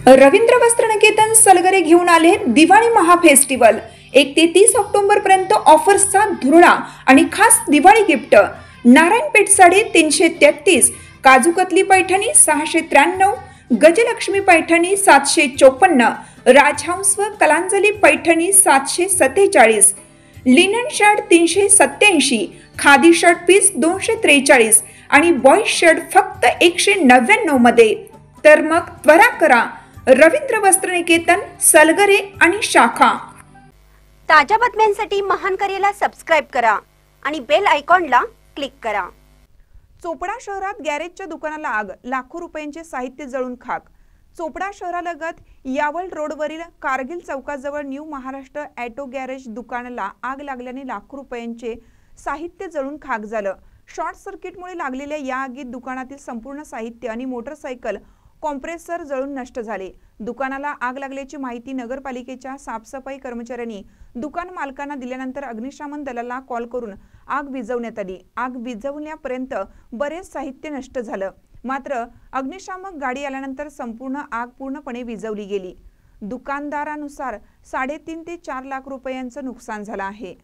रवींद्र वस्त्रनिकेतन सलगरे घेऊन आले दिवाळी महाफेस्टिवल। 1 ते 30 ऑक्टोबर पर्यंत ऑफर्सचा धुरळा आणि खास दिवाळी गिफ्ट। नारायणपेठ साडी 333, काजूकतली पैठणी 693, गजलक्ष्मी पैठणी 754, राजहंस व Kalanjali Paithani 747, linen shirt 387, khadi shirt piece 243 आणि बॉय शर्ट फक्त 199 मध्ये। तर मग त्वरा करा, रवींद्र वस्त्रनिकेतन सलगरे आणि शाखा। ताज्या बातम्यांसाठी महान करेला सबस्क्राइब करा आणि बेल आयकॉनला क्लिक करा। चोपडा शहरात गॅरेजच्या दुकानाला आग, लाखो रुपयांचे साहित्य जळून खाक। चोपडा शहरालगत यावल रोडवरील कारगिल चौकाजवळ न्यू महाराष्ट्र ऑटो गॅरेज दुकानाला आग लागल्याने लाखो रुपयांचे साहित्य जळून खाक झालं। शॉर्ट सर्किटमुळे लागलेल्या या आगीत दुकानातील संपूर्ण साहित्य आणि मोटरसायकल कॉम्प्रेसर जळून नष्ट झाले। दुकानाला आग लागल्याची माहिती नगरपालिकेच्या साफसफाई कर्मचाऱ्यांनी दुकान मालकांना दिल्यानंतर अग्निशमन दलाला कॉल करून आग विझवण्यात आली। आग विझवण्यापर्यंत बरेच साहित्य नष्ट झालं, मात्र अग्निशामक गाडी आल्यानंतर संपूर्ण आग पूर्णपणे विझवली गेली। दुकानदारानुसार 3.5 ते 4 लाख रुपयांचं नुकसान झालं आहे।